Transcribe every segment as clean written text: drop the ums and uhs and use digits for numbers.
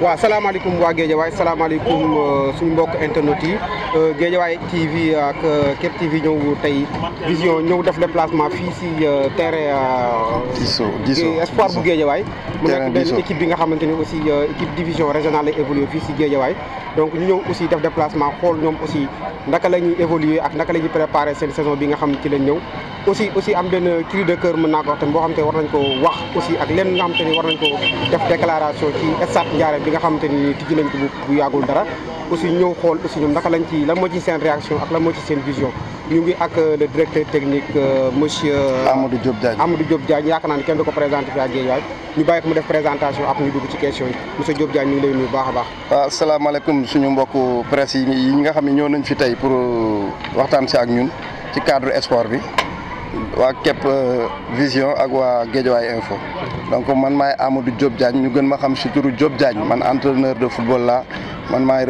waaw salaamaaleykum waa Guédiawaye salaamaaleykum suñu mbokk internet yi Guédiawaye TV ak Kep TV ñëw tey vision ñëw def déplacement fii si terrain espoir bu Guédiawaye mu nekk benn équipe bi nga xamante ni aussi équipe division régionale lay évoluer fii si Guédiawaye donc ñu ñëw aussi def déplacement xool ñoom aussi naka la ñuy évoluer ak naka la ñuy préparer seen saison bi nga xam ci lañ ñëw aussi am benn cri de cœur mën naa ko wax tamit boo xam te war nañ ko wax aussi ak lenn nga xam te ni war nañ ko def déclaration ci stade Ndiarème bi nga xamante ni tijji nañ ko bu yàggul dara aussi ñëw xool aussi ñoom naka lañ ci lan moo ci seen réaction ak lan moo ci seen vision ñu ngi ak le directeur technique monsieur Amadou Diop Diagne yaakaar naa ne kenn du ko présenté fi ak Guédiawaye ñu bàyyi ko mu def présentation ak ñu dugg ci question yi monsieur Diop Diagne ñu ngi lay nuyu baax a baax. waaw asalaamaaleykum suñu mbokku presse yi nga xam ne ñëw nañ fi tey pour waxtaan si ak ñun ci cadre sport bi waa Kep Vision ak waa Guédiawaye Info donc man maay Amadou Diop Diagne ñu gën ma xam si turu Diop Diagne man entraîneur de football la man maay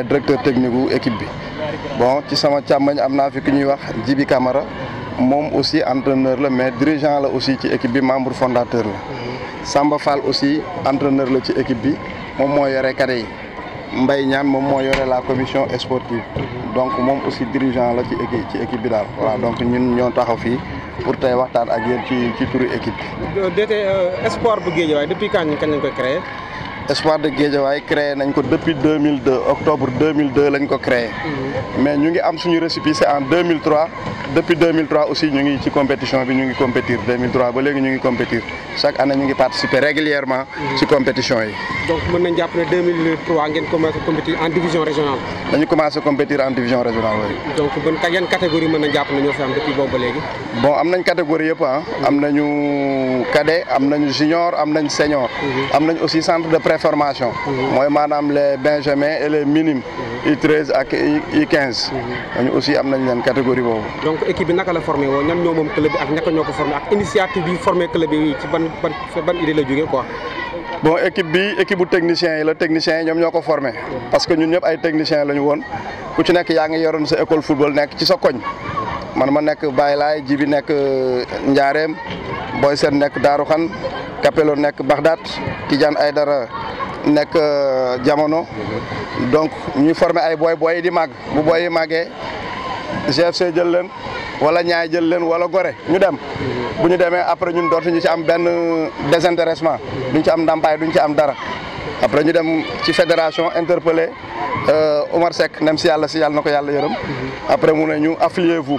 directeur technique gu équipe bi. bon ci sama càmmañ am naa fi ku ñuy wax Djibi Camara moom aussi entraîneur la mais dirigeant la aussi ci équipe bi membre fondateur la. Samba Fall aussi entraîneur la ci équipe bi moom moo yore cadets yi. Mbaye Niane moom moo yore la commission sportive donc moom aussi dirigeant la ci équipe bi daal voilà donc ñun ñoo taxaw fii pour tey waxtaan ak yéen ci turu équipe bi. DT espoir bu Guédiawaye depuis kañ lañ koy créé. espoir de Guédiawaye créé nañ ko depuis 2002 octobre 2002 lañ ko créé. mais ñu ngi am suñu récépissé en 2003 depuis 2003 aussi ñu ngi ci compétition bi ñu ngi compétir 2003 ba léegi ñu ngi compétir chaque année ñu ngi participer régulièrement ci compétition yi. donc mën nañ jàpp ne 2003 ngeen commencé compétir en division régionale. dañu commencé compétir en division régionale oui. donc yan catégorie mën nañ jàpp ne ñoo fi am depuis boobu ba léegi. bon am nañ catégorie yëpp am nañu cadet am nañu junior am nañ senior. am nañ aussi centre de préformation. mooy maanaam les benjamins et les minimes. U13 ak U15. dañu aussi am nañ leen catégorie boobu. donc équipe bi naka la formé woo ñan ñoo moom club bi ak ñaka ñoo ko formé ak initiative bi formé club bi ci ban idée la jógee quoi. bon équipe bu technicien yi la techniciens yi ñoom ñoo ko formé parce que ñun ñëpp ay techniciens la ñu woon ku ci nekk yaa ngi yoroon sa école football nekk ci sa koñ man ma nekk Baye Laye Jibi nekk Ndiarème Boy Sène nekk Darou Khan Capello nekk Bagdad Tidiane Aydara nekk Jamono donc ñuy formé ay booy yi di màgg bu booy yi màggee GFC jël leen wala ñaay jël leen wala gore ñu dem bu ñu demee après ñun dootuñu ci am benn désintéressement duñ ci am ndàmpaay duñ ci am dara après ñu dem ci fédération interpellé Omar Seck nem si yàlla na ko yàlla yërëm après mu ne ñu affiliez-vous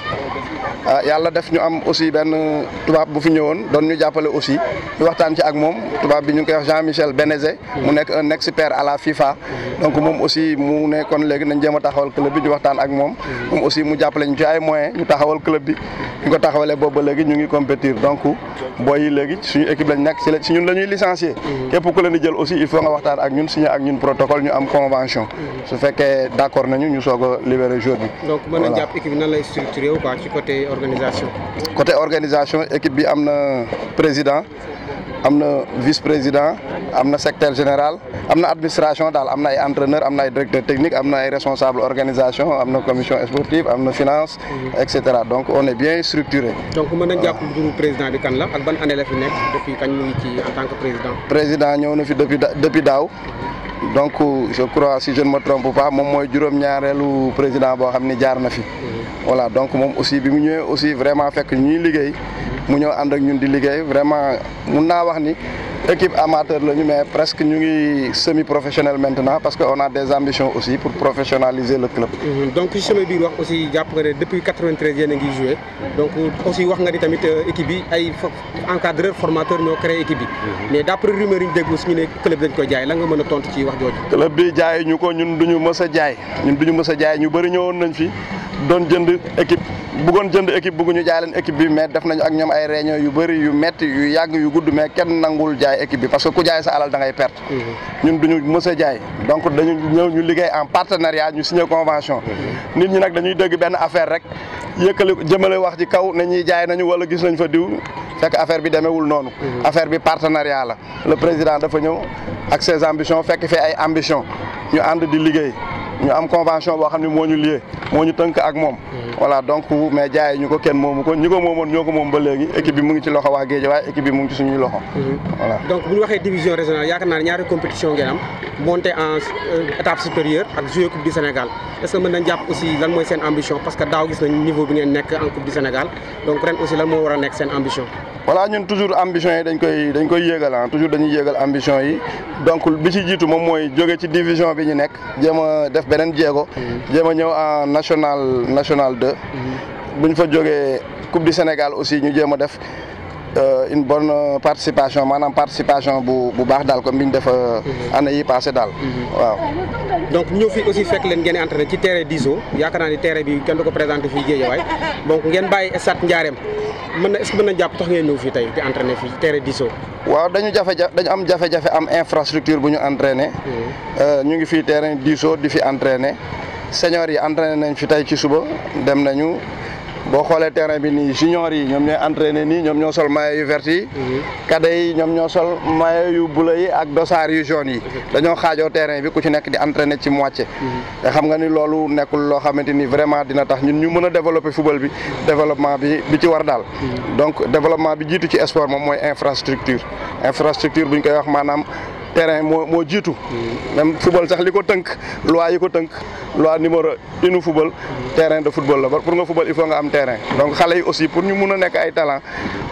yàlla def ñu am aussi benn tubaab bu fi ñëwoon doon ñu jàppale aussi ñu waxtaan ci ak moom tubaab bi ñu ngi koy wax Jean-Michel Bénézé mu nekk un expert à la FIFA donc moom aussi mu ne kon léegi nañ jéem a taxawal club bi ñu waxtaan ak moom aussi mu jàppale ñu ci ay moyens ñu taxawal club bi ñu ko taxawalee boobu ba léegi ñu ngi compétir donc booy yi léegi suñu équipe lañ nekk ci ñun la ñuy licencier képp ku leen di jël aussi il faut nga waxtaan ak ñun signé ak ñun protocole ñu am convention su fekkee d'accord nañu ñu soog a libérer jour bi. donc mën nañ jàpp équipe bi nan lay structuré wu quoi ci côté organisation. côté organisation équipe bi am na président am na vice-président am na secrétaire général am na administration daal am na ay entraîneur am na ay directeur technique am na ay responsable organisation am na commission sportive am na finance et cetera donc on est bien structuré. donc mën nañ jàpp turu président bi kan la ak ban année la fi nekk depuis kañ mu ngi ci en tant que président. président ñëw na fi depuis daaw donc je crois si je ne me trompe pas moom mooy juróom-ñaareelu président boo xam ni jaar na fi. voilà donc moom aussi bi mu ñëwee aussi vraiment fekk ñuy liggéey mu ñëw ànd ak ñun di liggéey vraiment mun naa wax ni équipe amateur la ñu mais presque ñu ngi semi professionnel maintenant parce que on a des ambitions aussi pour professionnaliser le club. donc ci sama biir wax aussi jàpp nga ne depuis 93 yéen a ngi joué donc aussi wax nga ni tamit équipe bi ay encadreur formateur ñoo créé équipe bi. mais d'après rumeur yi ñu déglu suñu ne club dañ koy jaay la nga mën a tontu ci wax jooju. club bi jaay ñu ko ñun duñu mës a jaay ñu bëri ñëwoon nañ fi doon jënd équipe bëggoon jënd équipe bëgguñu jaay leen équipe bi mais def nañu ak ñoom ay réunion yu bëri yu metti yu yàgg yu gudd mais kenn nangul jaay équipe bi parce que ku jaay sa alal da ngay perte. ñun duñu mës a jaay donc dañu ñëw ñu liggéey en partenariat ñu signé convention. nit ñi nag dañuy dégg benn affaire rek yëkkali jëmale wax ci kaw ne ñuy jaay nañu wala gis nañ fa diw fekk affaire bi demeewul noonu. affaire bi partenariat la le président dafa ñëw ak ses ambitions fekk fi ay ambition ñu ànd di liggéey ñu am convention boo xam ne moo ñu lié moo ñu tënk ak moom. voilà donc mais jaay ñu ko kenn moomu ko ñi ko moomoon ñoo ko moom ba léegi équipe bi mu ngi ci loxo waa Guédiawaye équipe bi mu ngi ci suñuy loxo. voilà donc bu ñu waxee division régionale yaakaar naa ne ñaari compétition ngeen am monter en étape supérieure ak jouer coupe du Sénégal est-ce que mën nañ jàpp aussi lan mooy seen ambition parce que daaw gis nañ niveau bi ngeen nekk en coupe du Sénégal donc ren aussi lan moo war a nekk seen ambition. voilà ñun toujours ambition yi dañ koy yéegal toujours dañuy yéegal ambition yi donc bi ci jiitu moom mooy jóge ci division bi ñu nekk jéem a def beneen jéego. jéem a ñëw en national 2. bu ñu fa jógee coupe du Sénégal aussi ñu jéem a def une bonne participation maanaam participation bu baax daal comme bi ñu def année yi passé daal. waaw. donc ñëw fii aussi fekk leen ngeen entraîné ci terrain Diso yaakaar naa ni terrain bi kenn du ko présenté fii Guédiawaye donc ngeen bàyyi stade Ndiarème est-ce que mën na jàpp tax ngeen ñëw fii tey di entraîné fii terrain Diso. waaw dañu am jafe-jafe am infrastructure bu ñu entraîné. ñu ngi fii terrain Diso di fi entraîné seniors yi entraîné nañ fi tey ci suba dem nañu. boo xoolee terrain bi nii juniors yi ñoom ñooy entraîné nii ñoom ñoo sol maillot yu vert yi. cadets yi ñoom ñoo sol maillot yu bleu yi ak dossard yu jaune yi. dañoo xaajoo terrain bi ku ci nekk di entraîné ci moitié. te xam nga ni loolu nekkul loo xamante ni vraiment dina tax ñun ñu mën a développer football bi développement bi ci war daal. donc développement bi jiitu ci sport moom mooy infrastructure bu ñu koy wax maanaam. terrain moo jiitu même football sax li ko tënk loi yi ko tënk loi numéro 1 football terrain de football la pour nga football il faut nga am terrain donc xale yi aussi pour ñu mun a nekk ay talent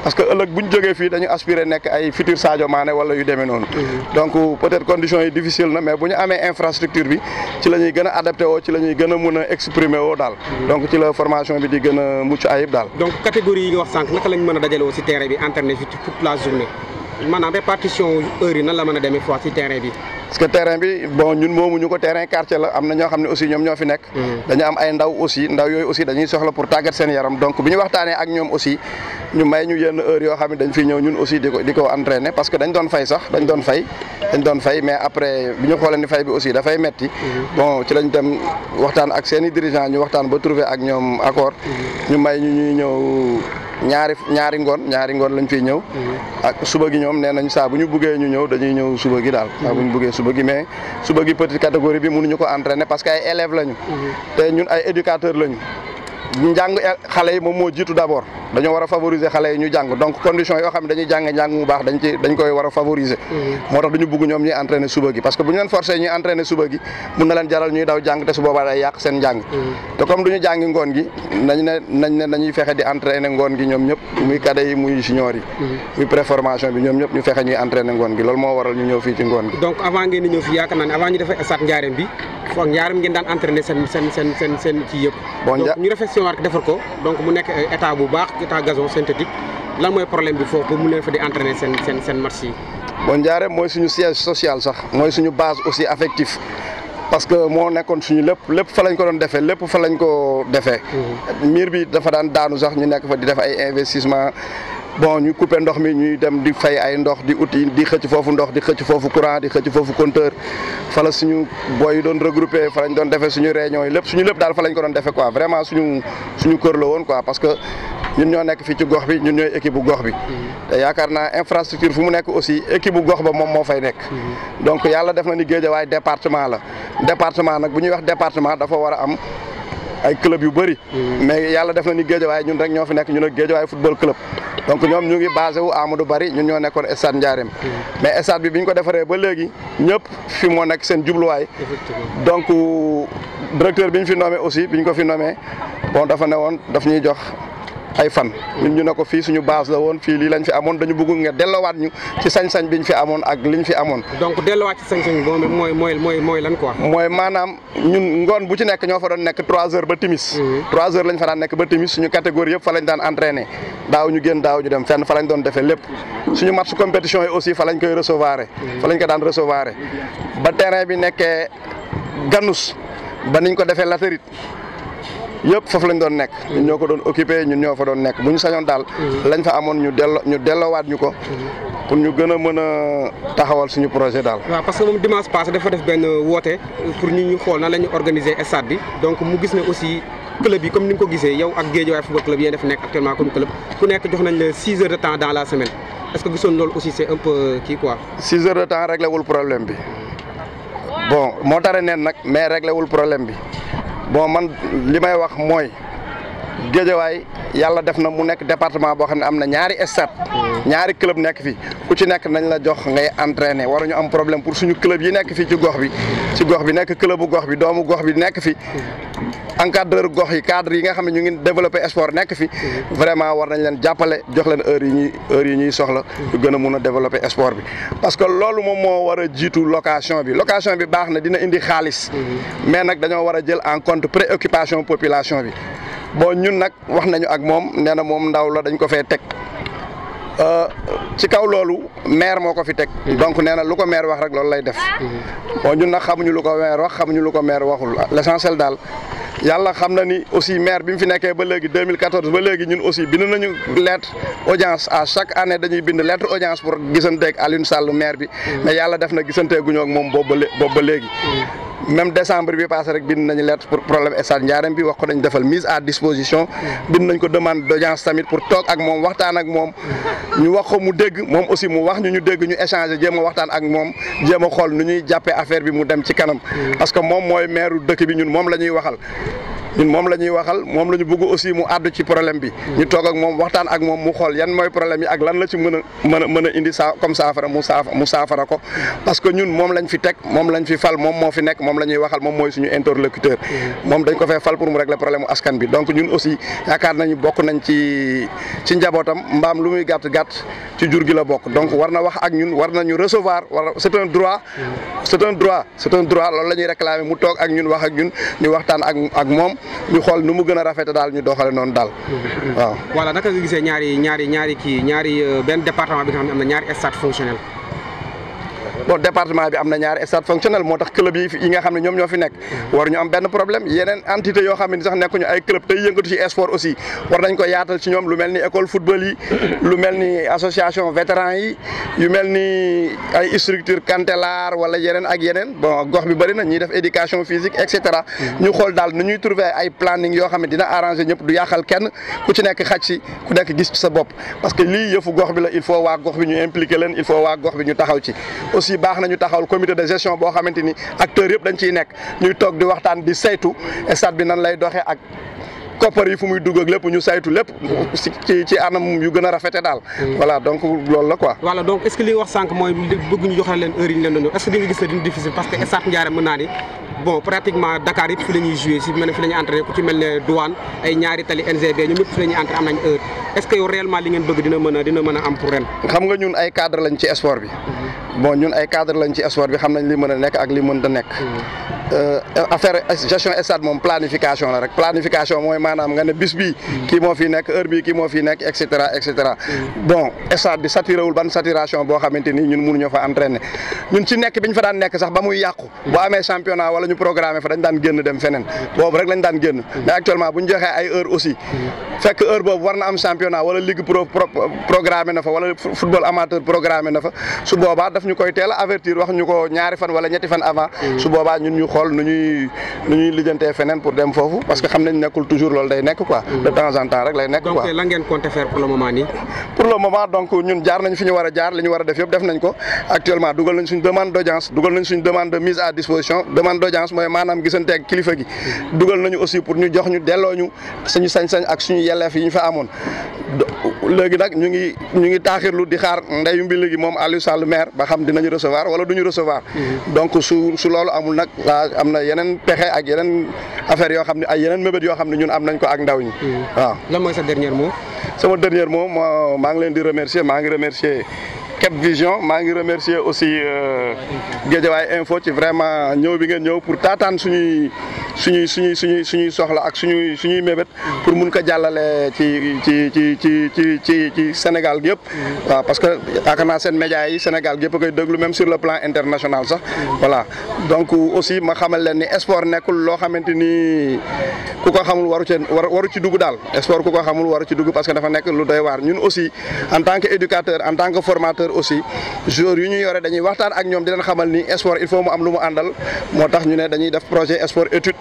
parce que ëllëg bu ñu jógee fii dañu aspirer nekk ay futur Sadio Mané wala yu demee noonu donc peut-être conditions yi difficile na mais bu ñu amee infrastructure bi ci la ñuy gën a adapté woo ci la ñuy gën a mun a exprimer woo daal donc ci la formation bi di gën a mucc ayib daal. donc catégorie yi nga wax sànq naka lañ mën a dajale woo si terrain bi entraîné fi toute la journée. maanaam répartition heure yi nan la mën a demee fois ci terrain bi. parce que terrain bi bon ñun moomuñu ko terrain quartier la am na ñoo xam ne aussi ñoom ñoo fi nekk. dañu am ay ndaw yooyu aussi dañuy soxla pour tàggat seen yaram donc bi ñu waxtaanee ak ñoom aussi ñu may ñu yenn heure yoo xam ne dañ fiy ñëw ñun aussi di ko entraîner parce que dañ doon fay mais après bi ñu xoolee ni fay bi aussi dafay metti bon ci lañ dem waxtaan ak seen i dirigeants ñu waxtaan ba trouver ak ñoom accord ñu may ñu ñuy ñëw. ñaari ngoon lañ fiy ñëw ak suba gi ñoom nee nañ saa bu ñu buggee ñu ñëw dañuy ñëw suba gi daal saa bu ñu buggee suba gi mais suba gi petite catégorie bi mënuñu ko entraîner parce que ay élèves lañu te ñun ay éducateurs lañu njàng xale yi moom moo jiitu d'abord dañoo war a favoriser xale yi ñu jàng donc condition yoo xam ne dañuy jàng mu baax dañ koy war a favoriser moo tax duñu bugg ñoom ñuy entraîner suba gi parce que bu ñu leen forcer ñuy entraîner suba gi mun na leen jaral ñuy daw jàng te su boobaa day yàq seen njàng te comme duñu jàngi ngoon gi nañuy fexe di entraîner ngoon gi ñoom ñëpp muy cadets yi muy juniors yi muy préformation bi ñoom ñëpp ñu fexe ñuy entraîner ngoon gi loolu moo waral ñu ñëw fii ci ngoon gi donc avant ngeen di ñëw fii yaakaar naa ne avant ñu defee stade Ndiarème bi foog Ndiarème ngeen daan entraîner seen ci yëpp donc ñu réflexion waat defar ko donc mu nekk état bu baax état gazon synthétique lan mooy problème bi foofu ba mu leen fa di entraîner seen match yi. bon Ndiarème mooy suñu siège social sax mooy suñu base aussi affectif parce que moo nekkoon suñu lépp fa lañ ko doon defee lépp fa lañ ko defee. miir bi dafa daan daanu sax ñu nekk fa di def ay investissement bon ñu coupé ndox mi ñuy dem di fay ay ndox di uti di xëcc foofu ndox di xëcc foofu courant di xëcc foofu compteur fa la suñu boy yi doon regroupé fa lañ doon defee suñu réunion yi suñu lépp daal fa lañ ko doon defee quoi vraiment suñu kër la woon quoi parce que ñun ñoo nekk fii ci gox bi ñun ñooy équipe bu gox bi te yaakaar naa infrastructure fu mu nekk aussi équipe bu gox ba moom moo fay nekk donc yàlla def na ni Guédiawaye département la département nag bu ñuy wax département dafa war a am ay club yu bëri mais yàlla def na ni Guédiawaye ñun rek ñoo fi nekk ñun ak Guédiawaye football club donc ñoom ñu ngi basé wu Amadou Barry ñun ñoo nekkoon stade Ndiarème mais stade bi ñu ko defaree ba léegi ñëpp fi moo nekk seen jubluwaay donc directeur bi ñu fi nommé aussi bi ñu ko fi nommé bon dafa ne woon daf ñuy jox ay fan ñun ñu ne ko fii suñu base la woon fii lii lañ fi amoon dañu bëgg nga delloowaat ñu ci sañ-sañ biñ fi amoon ak liñ fi amoon. donc delloowaat ci sañ-sañ boobu mooy lan quoi. mooy maanaam ñun ngoon bu ci nekk ñoo fa doon nekk 3 heures ba timis. 3 heures lañ fa daan nekk ba timis suñu catégorie yëpp fa lañ daan entraîner daaw ñu génn daaw ñu dem fenn fa lañ doon defee lépp suñu match compétition yi aussi fa lañ koy recevoir. fa lañ ko daan recevoir ba terrain bi nekkee Ganous ba niñ ko defee latérite. yëpp foofu lañ doon nekk ñun ñoo ko doon occupé ñun ñoo fa doon nekk bu ñu sañoon daal lañ fa amoon ñu delloowaat ñu ko pour ñu gën a mën a taxawal suñu projet daal. waaw parce que moom dimanche passé dafa def benn woote pour ñu xool nan la ñu organiser stade bi donc mu gis ne aussi club yi comme ni nga ko gisee yow ak Guédiawaye football club yéen def nekk actuellement comme club ku nekk jox nañ la 6 heures de temps dans la semaine est-ce que gisoon loolu aussi c'est un peu kii quoi. 6 heures de temps réglé wul problème bi bon moo tare neen nag mais réglé wul problème bi bon man li may wax mooy Guédiawaye yàlla def na mu nekk département boo xam ne am na ñaari stade ñaari club nekk fi ku ci nekk nañ la jox ngay entraîner waruñu am problème pour suñu club yi nekk fii ci gox bi nekk clubu gox bi doomu gox bi nekk fi encadreur gox yi cadre yi nga xam ne ñu ngi développé sport nekk fi vraiment war nañ leen jàppale jox leen heure yi ñuy soxla ñu gën a mun a développé sport bi parce que loolu moom moo war a jiitu location bi baax na dina indi xaalis mais nag dañoo war a jël en compte préoccupation population bi bon ñun nag wax nañu ak moom nee na moom ndaw la dañ ko fee teg ci kaw loolu maire moo ko fi teg donc nee na lu ko maire wax rek loolu lay def bon ñun nag xamuñu lu ko maire wax xamuñu lu ko maire waxul l'essentiel daal yàlla xam na ni aussi maire bi mu fi nekkee ba léegi 2014 ba léegi ñun aussi bind nañu lettre audience à chaque année dañuy bind lettre audience pour gisanteeg Alioune Sall maire bi mais yàlla def na gisanteeguñu ak moom boobu ba léegi même décembre bi passé rek bind nañu lettre pour problème stade Ndiarème bi wax ko dañ defal mise à disposition bind nañ ko demande d'audience tamit pour toog ak moom waxtaan ak moom ñu wax ko mu dégg moom aussi mu wax ñu dégg ñu échanger jéem a waxtaan ak moom jéem a xool nu ñuy jàppee affaire bi mu dem ci kanam parce que moom mooy maire dëkk bi ñun moom la ñuy waxal moom la ñu bëgg aussi mu àddu ci problème bi ñu toog ak moom waxtaan ak moom mu xool yan mooy problème yi ak lan la ci mën a indi comme saafara mu saafara ko parce que ñun moom lañ fi teg moom lañ fi fal moom moo fi nekk moom la ñuy waxal moom mooy suñu interlocuteur moom dañ ko fee fal pour mu régler problème mu askan bi donc ñun aussi yaakaar nañu bokk nañ ci njabootam mbaam lu muy gàtt ci jur gi la bokk donc war na wax ak ñun war nañu recevoir c'est un droit loolu la ñuy réclamer mu toog ak ñun wax ak ñun ñu waxtaan ak moom ñu xool nu mu gën a rafete daal ñu doxale noonu daal waaw. voilà naka nga gisee ñaari benn département bi nga xam ne am na ñaari stade fonctionnel. bon département bi am na ñaari stade fonctionnel moo tax club yi nga xam ne ñoom ñoo fi nekk waruñu am benn problème yeneen entité yoo xam ne sax nekkuñu ay club tey yëngatu ci sport aussi war nañ ko yaatal ci ñoom lu mel ni école football yi lu mel ni association vétéran yi yu mel ni ay structure Kantelar wala yeneen ak yeneen bon gox bi bëri na ñuy def éducation physique et cetera ñu xool daal nu ñuy trouver ay planning yoo xam ne dina arranger ñëpp du yàqal kenn ku ci nekk xaj si ku nekk gis ci sa bopp parce que lii yëfu gox bi la il faut waa gox bi ñu impliquer leen il faut waa gox bi ñu taxaw ci aussi baax nañu taxawal comité de gestion boo xamante ni acteurs yëpp dañ ciy nekk ñuy toog di waxtaan di saytu stade bi nan lay doxee ak koppar yi fu muy dugg ak lépp ñu saytu lépp ci anam yu gën a rafete daal. voilà donc loolu la quoi. voilà donc est-ce que li nga wax sànq mooy bëgg ñu joxe leen heure yi ñu leen doon jox est-ce que di nga gis ne dina difficile parce que stade Ndiarème mën naa ni bon pratiquement Dakar yëpp fi la ñuy joué fi la ñuy entraîné ku ci mel ne douane ay ñaari tali NGB ñoom ñëpp fi la ñuy entraîné am nañ heure est-ce que yow réellement li ngeen bëgg dina mën a am pour ren. xam nga ñun ay cadre lañ ci sport bi. bon ñun ay cadre lañ ci sport bi xam nañ li mën a nekk ak li mënta nekk. affaire gestion stade moom planification la rek planification mooy maanaam nga ne bis bii kii moo fi nekk heure bii kii moo fi nekk et cetera bon stade bi saturé wul ban saturation boo xamante ni ñun mënuñoo fa entraîner ñun ci nekk bi ñu fa daan nekk sax ba muy yàqu boo amee championnat wala ñu programmé fa dañ daan génn dem feneen boobu rek lañ daan génn mais actuellement bu ñu joxee ay heure aussi fekk heure boobu war na am championnat wala ligue programmé na fa wala football amateur programmé na fa su boobaa daf ñu koy teel a avertir wax ñu ko ñaari fan wala ñetti fan avant su boobaa ñun ñu xool nu ñuy lijjantee feneen pour dem foofu parce que xam nañ nekkul toujours loolu day nekk quoi de temps en temps rek lay nekk quoi. donc lan ngeen compter faire pour le moment nii. pour le moment donc ñun jaar nañ fi ñu war a jaar li ñu war a def yëpp def nañ ko actuellement dugal nañ suñ demande d'audience dugal nañ suñ demande de mise à disposition demande d'audience mooy maanaam gisanteeg kilifa gi dugal nañu aussi pour ñu jox ñu delloo ñu suñu sañ-sañ ak suñu yelleef yi ñu fa amoon léegi nag ñu ngi taaxirlu di xaar ndeyu mbi léegi moom Aliou Sall maire ba xam dinañu recevoir wala duñu recevoir donc su loolu amul nag am na yeneen pexe ak yeneen affaire yoo xam ne ay yeneen mébét yoo xam ne ñun am nañ ko ak ndaw ñi waaw. lan mooy sa dernier mot. sama dernier mot maa ngi leen di remercier maa ngi remercier Cap Vision maa ngi remercier aussi Guédiawaye Info ci vraiment ñëw bi ngeen ñëw pour taataan suñuy soxla ak suñuy mébét pour mun ko jàllale ci Sénégal gi yëpp waaw parce que yaakaar naa seen médias yi Sénégal gi yëpp a koy déglu même sur le plan international sax voilà donc aussi ma xamal leen ni sport nekkul loo xamante ni ku ko xamul waru ci dugg daal sport ku ko xamul waru ci dugg parce que dafa nekk lu doy waar ñun aussi en tant que éducateur en tant que formateur aussi joueurs yu ñu yore dañuy waxtaan ak ñoom di leen xamal ni sport il faut mu am lu mu àndal moo tax ñu ne dañuy def projet sport étude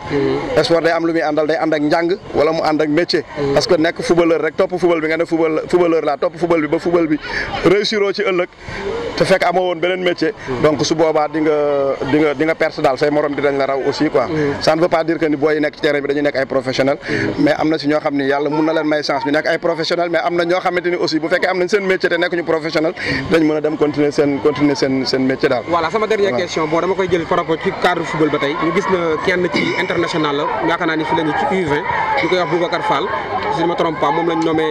sport day am lu muy àndal day ànd ak njàng wala mu ànd ak métier parce que nekk footballeur rek topp football bi nga ne footballeur laa topp football bi ba football bi réussiroo ci ëllëg te fekk amoo woon beneen métier donc su boobaa di nga perte daal say morom dinañ la raw aussi quoi ça ne veut pas dire que ni booy yi nekk ci terrain bi dañuy nekk ay professionnel mais am na si ñoo xam ni yàlla mun na leen may chance ñu nekk ay professionnel mais am na ñoo xamante ni aussi bu fekkee am nañ seen métier te nekkuñu professionnel dañ mën a dem continuer seen métier daal. Voilà sama dernière question bon dama koy jël par rapport ci cadre football ba tey ñu gis na kenn ci international la yaakaar naa ni fi la ñu ci U20 ñu koy wax Boubacar Fall si je ne me trompe pas moom lañ nommé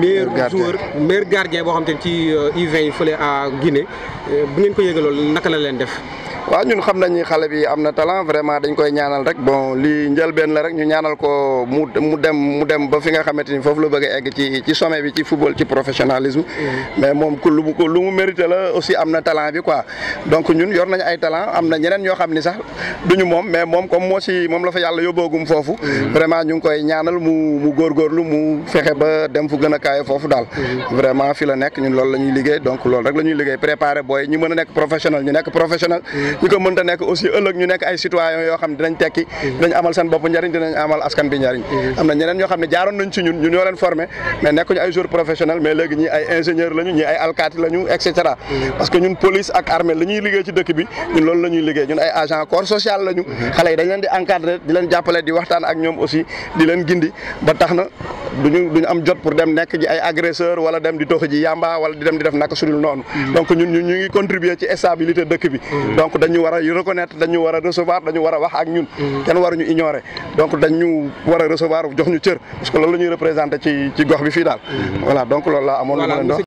meilleur gardien boo xam te ne ci U20 yi fële à Guinée bu ngeen ko yëgee loolu naka la leen def. waaw ñun xam nañ ni xale bi am na talent vraiment dañ koy ñaanal rek bon lii njëlbeen la rek ñu ñaanal ko mu dem ba fi nga xamante ni foofu la bëgg a egg ci sommet bi ci football ci professionnalisme. mais moom lu mu mérité la aussi am na talent bi quoi donc ñun yor nañ ay talent am na ñeneen ñoo xam ni sax duñu moom mais moom comme moom la fa yàlla yóbboogum foofu. vraiment ñu ngi koy ñaanal mu góorgóorlu mu fexe ba dem fu gën a kaay foofu daal. vraiment fi la nekk ñun loolu la ñuy liggéey donc loolu rek la ñuy liggéey préparer booy ñu mën a nekk professionnel ñu nekk professionnel. ñu ko mënta nekk aussi ëllëg ñu nekk ay citoyens yoo xam ne dinañ tekki dinañ amal seen bopp njariñ dinañ amal askan bi njariñ am na ñeneen ñoo xam ne jaaroon nañ ci ñun ñoo leen formé mais nekkuñu ay joueurs professionnels mais léegi ñi ay ingénieurs lañu ñi ay alkaati lañu et cetera parce que ñun police ak armée la ñuy liggéey ci dëkk bi ñun loolu la ñuy liggéey ñun ay agent corps social lañu xale yi dañ leen di encadrer di leen jàppale di waxtaan ak ñoom aussi di leen gindi ba tax na duñu am jot pour dem nekk ji ay agresseur wala dem di toxi ji yamba wala di dem di def naka sudul noonu donc ñun ñu ngi contribuer ci stabilité dëkk bi donc dañu war a reconnaître dañu war a recevoir dañu war a wax ak ñun kenn waruñu ignorer donc dañu war a recevoir jox ñu cër parce que loolu la ñuy représenter ci gox bi fii daal voilà donc loolu laa amoon lu ma leen dox